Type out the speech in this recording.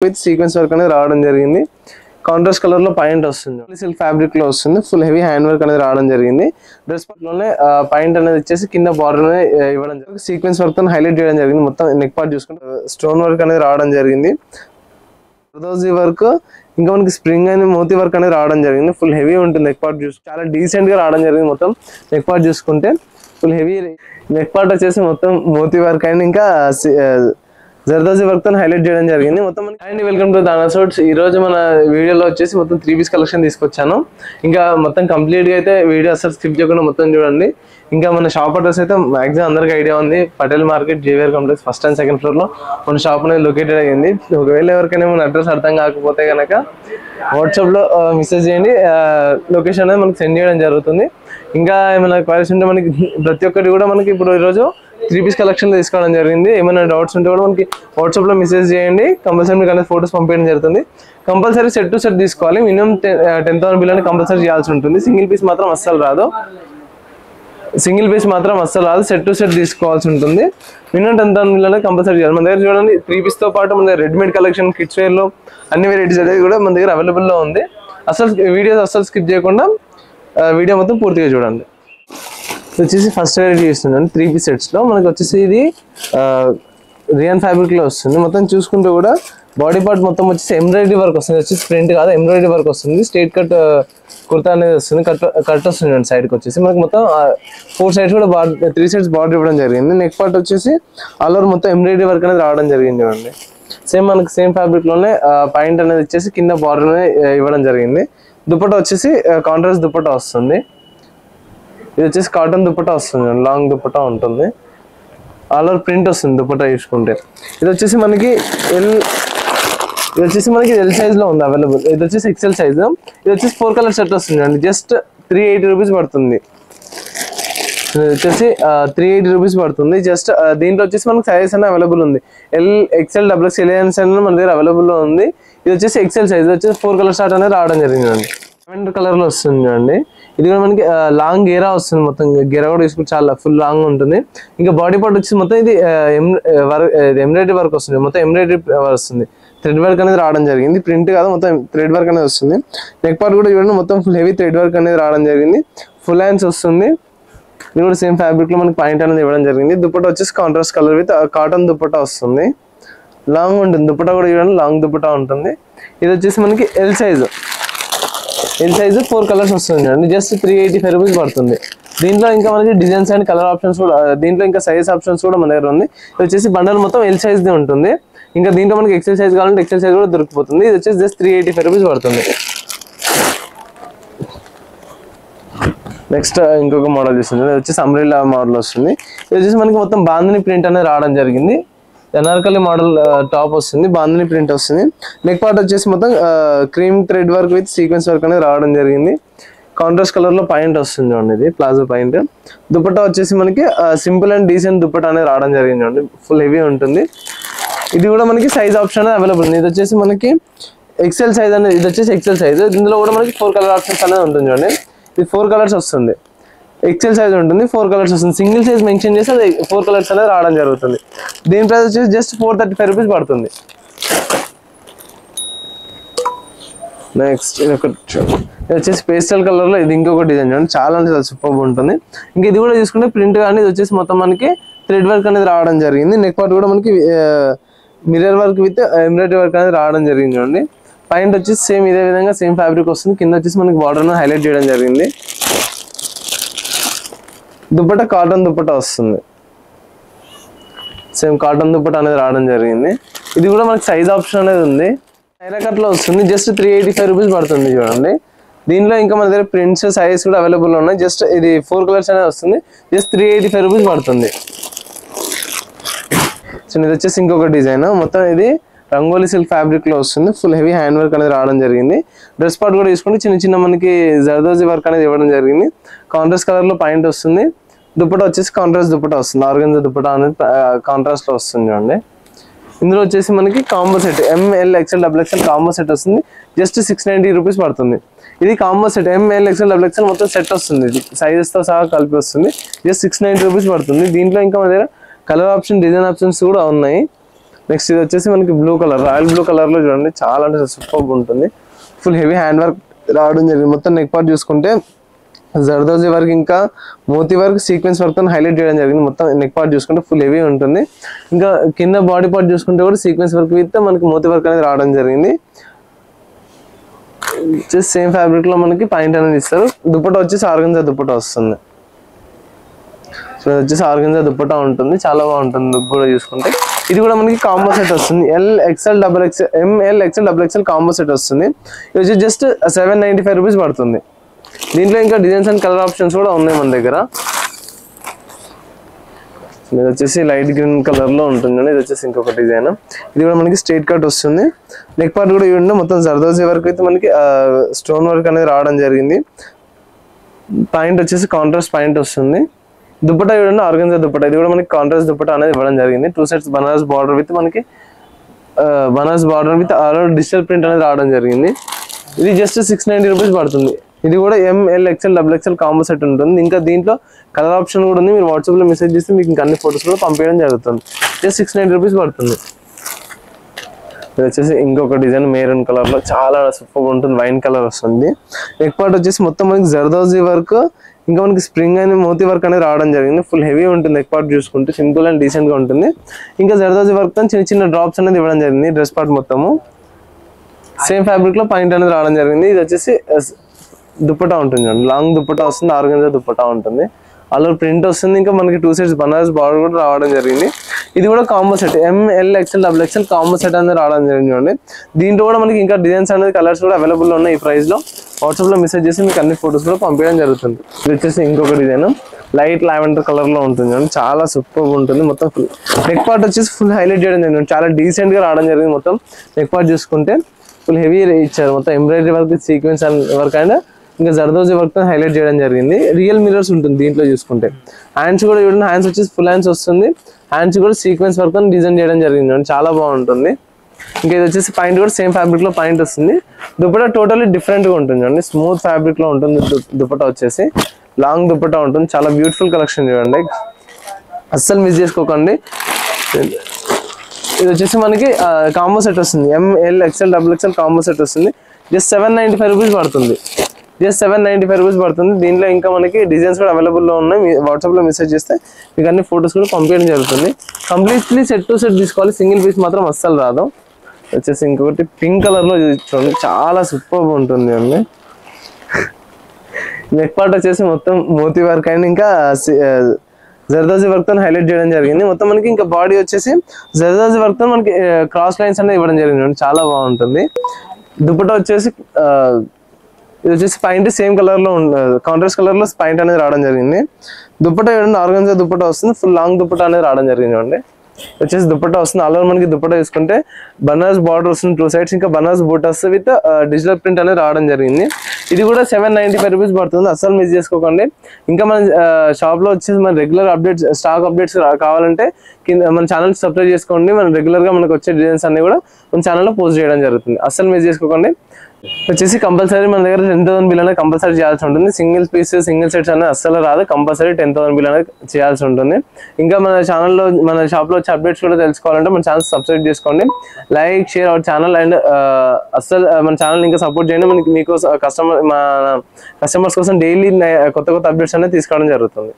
With sequence work అనేది రావడం జరిగింది. కాంట్రాస్ట్ కలర్ లో పాయింట్ వస్తుంది, సిల్క్ ఫ్యాబ్రిక్ లో వస్తుంది, ఫుల్ హెవీ హ్యాండ్ వర్క్ అనేది రావడం జరిగింది. డ్రెస్ పార్ట్ లోనే పాయింట్ అనేది వచ్చేసి కింద బార్డర్ ఇవ్వడం జరిగింది. సీక్వెన్స్ వర్క్ తో హైలైట్ చేయడం జరిగింది. మొత్తం నెక్ పార్ట్ చూసుకుంటే స్టోన్ వర్క్ అనేది రావడం జరిగింది. జర్దోజీ వర్క్ ఇంకా మనకి స్ప్రింగ్ అనేది మోతీ వర్క్ అనేది రావడం జరిగింది. ఫుల్ హెవీ ఉంటుంది నెక్ పార్ట్ చూసి చాలా డీసెంట్ గా రావడం జరిగింది. మొత్తం నెక్ పార్ట్ చూసుకుంటే ఫుల్ హెవీ నెక్ పార్ట్ వచ్చేసి మొత్తం మోతీ వర్క్ అండ్ ఇంకా జర్దోజీ వర్క్ తో హైలైట్ చేయడం జరిగింది. మొత్తం అండ్ వెల్కమ్ టు దానా సూట్స్. ఈ రోజు మన వీడియోలో వచ్చేసి మొత్తం 3 పీస్ కలెక్షన్ తీసుకొచ్చాను. ఇంకా మొత్తం కంప్లీట్ గా అయితే వీడియో అసలు స్కిప్ చేయకుండా మొత్తం చూడండి. ఇంకా మన షాప్ అడ్రస్ అయితే మాక్సిమం అందరికి ఐడియా ఉంది. Patel market JVR complex first and second floor లో మన షాప్ అనేది లొకేటెడ్ అయ్యింది. ఒకవేళ ఎవరికైనా మన అడ్రస్ అర్థం కాకపోతే కనుక వాట్సాప్ లో మెసేజ్ చేయండి, లొకేషన్ అనేది మనకి సెండ్ చేయడం జరుగుతుంది. ఇంకా ఏమైనా క్వైరీస్ ఉంటే మనకి ప్రతి ఒక్కటి కూడా మనకి ఇప్పుడు ఈరోజు 3 పీస్ కలెక్షన్ తీసుకోవడం జరిగింది. ఏమైనా డౌట్స్ ఉంటే కూడా మనకి వాట్సాప్ లో మెసేజ్ చేయండి, కంపల్సరీ మీకు అనేది ఫోటోస్ పంపించడం జరుగుతుంది. కంపల్సరీ సెట్ టు సెట్ తీసుకోవాలి. మినిమం 10,000 బిల్ అని కంపల్సరీ చేయాల్సి ఉంటుంది. సింగిల్ పీస్ మాత్రం అస్సలు రాదు, సెట్ టు సెట్ తీసుకోవాల్సి ఉంటుంది. మినిమం 10,000 బిల్ అనేది కంపల్సరీ చేయాలి. మన దగ్గర చూడండి 3 పీస్ తో పాటు మన దగ్గర రెడీమేడ్ కలెక్షన్, కిడ్స్ వేర్ లో అన్ని వెరైటీస్ అనేది కూడా మన దగ్గర అవైలబుల్ లో ఉంది. వీడియోస్ అస్సలు స్కిప్ చేయకుండా వీడియో మొత్తం పూర్తిగా చూడండి. వచ్చేసి ఫస్ట్ వెరైటీ ఇస్తున్నాను 3 పీస్ సెట్స్ లో. మనకి వచ్చేసి ఇది రియాన్ ఫ్యాబ్రిక్ లో వస్తుంది. మొత్తం చూసుకుంటూ కూడా బాడీ పార్ట్ మొత్తం వచ్చేసి ఎంబ్రాయిడరీ వర్క్ వస్తుంది. వచ్చేసి ప్రింట్ కాదు, ఎంబ్రాయిడరీ వర్క్ వస్తుంది. స్ట్రైట్ కట్ కుర్తా అనేది వస్తుంది, కట్ వస్తుంది సైడ్ కి వచ్చేసి. మనకి మొత్తం 4 సైడ్స్ కూడా 3 సైడ్స్ బార్డర్ ఇవ్వడం జరిగింది. నెక్ పార్ట్ వచ్చేసి ఆల్ ఓవర్ మొత్తం ఎంబ్రాయిడరీ వర్క్ అనేది రావడం జరిగింది. చూడండి మనకి సేమ్ ఫ్యాబ్రిక్ లోనే పాయింట్ అనేది వచ్చేసి కింద బార్డర్ ఇవ్వడం జరిగింది. దుపట్టా వచ్చేసి కాంట్రాస్ట్ దుపట్టా వస్తుంది. ఇది వచ్చేసి కాటన్ దుపట్టా వస్తుంది, లాంగ్ దుపట్టా ఉంటుంది. ఆల్ ఓవర్ ప్రింట్ వస్తుంది దుపట్టా చూసుకుంటే. ఇది వచ్చేసి మనకి ఎల్ సైజ్ లో ఉంది అవైలబుల్. ఇది వచ్చేసి ఎక్సెల్ సైజ్. ఇది వచ్చేసి 4 కలర్ సెట్ వస్తుంది అండి. జస్ట్ 380 రూపీస్ పడుతుంది. ఇది వచ్చేసి 380 రూపీస్ పడుతుంది. జస్ట్ దీంట్లో వచ్చేసి మనకి సైజెస్ అనేది అవైలబుల్ ఉంది. ఎల్, ఎక్సెల్, డబుల్ ఎక్స్, ఎలియన్స్ అనేది మన దగ్గర అవైలబుల్ లో ఉంది. ఇది వచ్చేసి ఎక్సెల్ సైజ్. వచ్చేసి 4 కలర్ షార్ట్ అనేది రావడం జరిగింది అండి. లావెండర్ కలర్ లో వస్తుంది అండి. ఇది కూడా మనకి లాంగ్ గేరా వస్తుంది. మొత్తం గేరా కూడా తీసుకుంటే చాలా ఫుల్ లాంగ్ ఉంటుంది. ఇంకా బాడీ పార్ట్ వచ్చి మొత్తం ఇది ఎంబ్రాయిడరీ వర్క్ వస్తుంది. మొత్తం ఎంబ్రాయిడరీ వస్తుంది. థ్రెడ్ వర్క్ అనేది రావడం జరిగింది. ప్రింట్ కాదు, మొత్తం థ్రెడ్ వర్క్ అనేది వస్తుంది. నెక్ పార్ట్ కూడా చూడండి మొత్తం ఫుల్ హెవీ థ్రెడ్ వర్క్ అనేది రావడం జరిగింది. ఫుల్ హ్యాండ్స్ వస్తుంది. ఇది కూడా సేమ్ ఫ్యాబ్రిక్ లో మనకి పాయింట్ అనేది ఇవ్వడం జరిగింది. దుపట్టా వచ్చేసి contrast colour with cotton dupatta వస్తుంది. లాంగ్ ఉంటుంది దుపట్టా కూడా చూడండి, లాంగ్ దుపట్టా ఉంటుంది. ఇది వచ్చేసి మనకి ఎల్ సైజ్ 4 కలర్స్ వస్తుంది అండి. జస్ట్ 385 రూపీస్ పడుతుంది. దీంట్లో ఇంకా మనకి డిజైన్స్ అండ్ కలర్ ఆప్షన్స్ కూడా, దీంట్లో ఇంకా సైజ్ ఆప్షన్స్ కూడా మన దగ్గర ఉంది. ఇది వచ్చేసి బండల్ మొత్తం ఎల్ సైజ్ ది ఉంటుంది. ఇంకా దీంట్లో మనకి ఎక్సెల్ సైజ్ కావాలంటే ఎక్సెల్ సైజ్ కూడా దొరికిపోతుంది. ఇది వచ్చేసి జస్ట్ 385 రూపీస్ పడుతుంది. నెక్స్ట్ ఇంకొక మోడల్ చూస్తుంది. ఇది వచ్చేసి అంబ్రెల్లా మోడల్ వస్తుంది. ఇది వచ్చేసి మనకి మొత్తం బాందిని ప్రింట్ అనేది రావడం జరిగింది. అనార్కలి మోడల్ టాప్ వస్తుంది, బాందిని ప్రింట్ వస్తుంది. నెక్ పార్ట్ వచ్చేసి మొత్తం cream thread work with sequence work అనేది రావడం జరిగింది. కాంట్రాస్ట్ కలర్ లో పాయింట్ వస్తుంది చూడండి, ఇది ప్లాజో పాయింట్. దుపట్టా వచ్చేసి మనకి సింపుల్ అండ్ డీసెంట్ దుపట్టా అనేది రావడం జరిగింది చూడండి, ఫుల్ హెవీ ఉంటుంది. ఇది కూడా మనకి సైజ్ ఆప్షన్ అనేది అవైలబుల్ ఉంది. ఇది వచ్చేసి మనకి ఎక్సెల్ సైజ్ అనేది, ఇది వచ్చేసి ఎక్సెల్ సైజ్. ఇందులో కూడా మనకి 4 కలర్ ఆప్షన్స్ అనేది ఉంటుంది చూడండి. ఇది 4 కలర్స్ వస్తుంది. ఎక్సెల్ సైజ్ ఉంటుంది, 4 కలర్స్ వస్తుంది. సింగిల్ సైజ్ మెన్షన్ చేస్తే అది 4 కలర్స్ అనేది రావడం జరుగుతుంది. దీని ప్రైస్ వచ్చేసి జస్ట్ 435 రూపీస్ పడుతుంది. నెక్స్ట్ ఇది వచ్చేసి పేస్టల్ కలర్ లో ఇది ఇంకొక డిజైన్ చూడండి, చాలా సూపర్ ఉంటుంది. ఇంకా ఇది కూడా చూసుకుంటే ప్రింట్ కానీ ఇది వచ్చేసి మొత్తం మనకి థ్రెడ్ వర్క్ అనేది రావడం జరిగింది. నెక్ పార్ట్ కూడా మనకి mirror work with embroidery work అనేది రావడం జరిగింది చూడండి. పాయింట్ వచ్చేసి సేమ్ ఇదే విధంగా సేమ్ ఫ్యాబ్రిక్ వస్తుంది. కింద వచ్చేసి మనకి బార్డర్ హైలైట్ చేయడం జరిగింది. దుపట్టా కాటన్ దుపట్టా వస్తుంది. సేమ్ కాటన్ దుపట్టా అనేది రావడం జరిగింది. ఇది కూడా మనకి సైజ్ ఆప్షన్ అనేది ఉంది. ఐరా కట్ లో వస్తుంది. జస్ట్ 385 రూపీస్ పడుతుంది చూడండి. దీనిలో ఇంకా మన దగ్గర ప్రింట్స్ సైజ్ కూడా అవైలబుల్ ఉన్నాయి. జస్ట్ ఇది 4 కలర్స్ అనేది వస్తుంది. జస్ట్ 385 రూపీస్ పడుతుంది. సో ఇది వచ్చేసి ఇంకొక డిజైన్. మొత్తం ఇది రంగోలీ సిల్క్ ఫ్యాబ్రిక్ లో వస్తుంది. ఫుల్ హెవీ హ్యాండ్ వర్క్ అనేది రావడం జరిగింది. డ్రెస్ పార్ట్ కూడా తీసుకుంటే చిన్న చిన్న మనకి జర్దోజీ వర్క్ అనేది ఇవ్వడం జరిగింది. కాంట్రాస్ట్ కలర్ లో పాయింట్ వస్తుంది. దుపట్టా వచ్చేసి కాంట్రాస్ట్ దుపట్టా వస్తుంది. ఆర్గంజా దుపట్టా అనేది కాంట్రాస్ట్ లో వస్తుంది చూడండి. ఇందులో వచ్చేసి మనకి combo set M L XL double XL combo set వస్తుంది. జస్ట్ 690 రూపీస్ పడుతుంది. ఇది combo set M L XL double XL మొత్తం సెట్ వస్తుంది. ఇది సైజెస్ తో సహా కలిపి వస్తుంది. జస్ట్ 690 రూపీస్ పడుతుంది. దీంట్లో ఇంకా మన దగ్గర కలర్ ఆప్షన్, డిజైన్ ఆప్షన్స్ కూడా ఉన్నాయి. నెక్స్ట్ ఇది వచ్చేసి మనకి blue colour, royal blue colour లో చూడండి, చాలా అంటే సూపర్ ఉంటుంది. ఫుల్ హెవీ హ్యాండ్ వర్క్ రావడం జరిగింది. మొత్తం నెక్ పార్ట్ చూసుకుంటే జర్దోజీ వర్క్ ఇంకా మోతీ వర్క్ సీక్వెన్స్ వర్క్ తో హైలైట్ చేయడం జరిగింది. మొత్తం నెక్ పార్ట్ చూసుకుంటే ఫుల్ హెవీ ఉంటుంది. ఇంకా కింద బాడీ పార్ట్ చూసుకుంటే కూడా సీక్వెన్స్ వర్క్ విత్ మనకి మోతీ వర్క్ అనేది రావడం జరిగింది. సేమ్ ఫ్యాబ్రిక్ లో మనకి పాయింట్ అనేది ఇస్తారు. దుపట్టా వచ్చేసి ఆర్గంజా దుపట్టా వస్తుంది. సో ఇది వచ్చేసి ఆర్గంజా దుపట్టా ఉంటుంది, చాలా బాగుంటుంది లుక్ కూడా చూసుకుంటే. ఇది కూడా మనకి కాంబో సెట్ వస్తుంది. LXL XXL ML XL XXL combo set వస్తుంది. ఇది వచ్చి జస్ట్ 795 రూపీస్ పడుతుంది. దీంట్లో ఇంకా డిజైన్స్ అండ్ కలర్ ఆప్షన్స్ కూడా ఉన్నాయి మన దగ్గర. ఇది వచ్చేసి లైట్ గ్రీన్ కలర్ లో ఉంటుంది. ఇది వచ్చేసి ఇంకొక డిజైన్. ఇది కూడా మనకి స్ట్రైట్ కట్ వస్తుంది. నెక్ పార్ట్ కూడా ఇవ్వండి, మొత్తం జర్దోజీ వర్క్ అయితే మనకి స్టోన్ వర్క్ అనేది రావడం జరిగింది. పాయింట్ వచ్చేసి కాంట్రాస్ట్ పాయింట్ వస్తుంది. దుపట్టా ఇవ్వండి, ఆర్గంజా దుపట్టా. ఇది కూడా మనకి కాంట్రాస్ట్ దుపట్టా అనేది ఇవ్వడం జరిగింది. 2 సెట్స్ బనారస్ బార్డర్ విత్ మనకి Banaras border with digital print అనేది రావడం జరిగింది. ఇది జస్ట్ 690 రూపీస్ పడుతుంది. ఇది కూడా ML XL XXL combo set ఉంటుంది. ఇంకా దీంట్లో కలర్ ఆప్షన్ కూడా ఉంది. మీరు వాట్సాప్ లో మెసేజ్ చేస్తే మీకు ఇంకా అన్ని ఫొటోస్ కూడా పంపించడం జరుగుతుంది. జస్ట్ 690 రూపీస్ పడుతుంది. ఇది వచ్చేసి ఇంకొక డిజైన్ మెరూన్ కలర్ లో చాలా సూపర్ ఉంటుంది, వైన్ కలర్ వస్తుంది. నెక్ పార్ట్ వచ్చేసి మొత్తం మనకి జర్దోజీ వర్క్ ఇంకా మనకి స్ప్రింగ్ అనేది మోతీ వర్క్ అనేది రావడం జరిగింది. ఫుల్ హెవీ ఉంటుంది. నెక్ పార్ట్ చూసుకుంటే సింపుల్ అండ్ డీసెంట్ గా ఉంటుంది. ఇంకా జర్దోజీ వర్క్ తో చిన్న చిన్న డ్రాప్స్ అనేది ఇవ్వడం జరిగింది. డ్రెస్ పార్ట్ మొత్తము సేమ్ ఫ్యాబ్రిక్ లో పాయింట్ అనేది రావడం జరిగింది. ఇది వచ్చేసి దుపట్టా ఉంటుంది, లాంగ్ దుపట్టా వస్తుంది, ఆర్గంజా దుపట్టా ఉంటుంది, అలా ప్రింట్ వస్తుంది. ఇంకా మనకి 2 సెట్స్ బనారస్ బార్డర్ కూడా రావడం జరిగింది. ఇది కూడా combo set ML XL XXL combo set అనేది రావడం జరిగింది చూడండి. దీంట్లో కూడా మనకి ఇంకా డిజైన్స్ అనేది కలర్స్ కూడా అవైలబుల్ ఉన్నాయి. ఈ ప్రైస్ లో వాట్సాప్ లో మెసేజ్ చేసి మీకు అన్ని ఫొటోస్ కూడా పంపించడం జరుగుతుంది. ఇది వచ్చేసి ఇంకొక డిజైన్ లైట్ లావెండర్ కలర్ లో ఉంటుంది చూడండి, చాలా సూపర్ ఉంటుంది. మొత్తం నెక్ పార్ట్ వచ్చేసి ఫుల్ హైలైట్ చేయడం జరిగింది, చాలా డీసెంట్ గా రావడం జరిగింది. మొత్తం నెక్ పార్ట్ చూసుకుంటే ఫుల్ హెవీ ఇచ్చారు. మొత్తం embroidery work sequence work and ఇంకా జర్దోజీ వర్క్ తో హైలైట్ చేయడం జరిగింది. రియల్ మిరర్స్ ఉంటుంది దీంట్లో చూసుకుంటే. హ్యాండ్స్ కూడా చూడండి, హ్యాండ్స్ వచ్చేసి ఫుల్ హ్యాండ్స్ వస్తుంది. హ్యాండ్స్ కూడా సీక్వెన్స్ వర్క్ తో డిజైన్ చేయడం జరిగింది, చాలా బాగుంటుంది. ఇంకా ఇది వచ్చేసి పాయింట్ కూడా సేమ్ ఫ్యాబ్రిక్ లో పాయింట్ వస్తుంది. దుపట్టా టోటల్లీ డిఫరెంట్ గా ఉంటుంది చూడండి, స్మూత్ ఫ్యాబ్రిక్ లో ఉంటుంది. దుపట్టా వచ్చేసి లాంగ్ దుపట్టా ఉంటుంది, చాలా బ్యూటిఫుల్ కలెక్షన్ చూడండి, అస్సలు మిస్ చేసుకోకండి. ఇది వచ్చేసి మనకి కాంబో సెట్ వస్తుంది. ML XL XXL combo set వస్తుంది. జస్ట్ 795 రూపీస్ పడుతుంది. జస్ట్ 795 రూపీస్ పడుతుంది. దీంట్లో ఇంకా మనకి డిజైన్స్ కూడా అవైలబుల్లో ఉన్నాయి. వాట్సాప్ లో మెసేజ్ చేస్తే మీకు అన్ని ఫొటోస్ కూడా పంపించడం జరుగుతుంది. కంప్లీట్లీ సెట్ టు సెట్ తీసుకోవాలి, సింగిల్ పీస్ మాత్రం అస్సలు రాదు. వచ్చేసి ఇంకొకటి పింక్ కలర్ లో చూడండి, చాలా సూపర్ ఉంటుంది అండి. నెక్ పార్ట్ వచ్చేసి మొత్తం మోతీ వర్క్ అండ్ ఇంకా జర్దోజీ వర్క్ తో హైలైట్ చేయడం జరిగింది. మొత్తం మనకి ఇంకా బాడీ వచ్చేసి జర్దోజీ వర్క్ తో మనకి క్రాస్ లైన్స్ అనేది ఇవ్వడం జరిగింది, చాలా బాగుంటుంది. దుపట్టా వచ్చేసి ఇది వచ్చేసి పాయింట్ సేమ్ కలర్ లో కాంట్రాస్ట్ కలర్ లో పాయింట్ అనేది రావడం జరిగింది. దుపట్టా చూడండి, ఆర్గంజా దుపట్టా వస్తుంది, ఫుల్ లాంగ్ దుపట్టా అనేది రావడం జరిగింది చూడండి. వచ్చేసి దుపట్టా వస్తుంది. ఆల్ ఓవర్ మనకి దుపట్టా తీసుకుంటే బనారస్ బార్డర్ వస్తుంది 2 సైడ్స్, ఇంకా Banaras buttas with digital print అనేది రావడం జరిగింది. ఇది కూడా 795 రూపీస్ పడుతుంది, అస్సలు మిస్ చేసుకోకండి. ఇంకా మన షాప్ లో వచ్చేసి మన రెగ్యులర్ అప్డేట్స్, స్టాక్ అప్డేట్స్ కావాలంటే కింద మన ఛానల్ సబ్స్క్రైబ్ చేసుకోండి. మన రెగ్యులర్ గా మనకు వచ్చే డిజైన్స్ అన్ని కూడా మన ఛానల్లో పోస్ట్ చేయడం జరుగుతుంది, అస్సలు మిస్ చేసుకోకండి. వచ్చేసి కంపల్సరీ మన దగ్గర 10,000 బిల్ అనేది కంపల్సరీ చేయాల్సి ఉంటుంది. సింగిల్ పీస్ సింగిల్ సెట్స్ అనేది అస్సలు రాదు, కంపల్సరీ 10,000 బిల్ అనేది చేయాల్సి ఉంటుంది. ఇంకా మన ఛానల్లో మన షాప్ లో వచ్చే అప్డేట్స్ కూడా తెలుసుకోవాలంటే మన ఛానల్ సబ్స్క్రైబ్ చేసుకోండి, like share our channel and అస్సలు మన ఛానల్ ఇంకా సపోర్ట్ చేయండి. మనకి మీకు కస్టమర్స్ కోసం డైలీ కొత్త అప్డేట్స్ అనేది తీసుకోవడం జరుగుతుంది.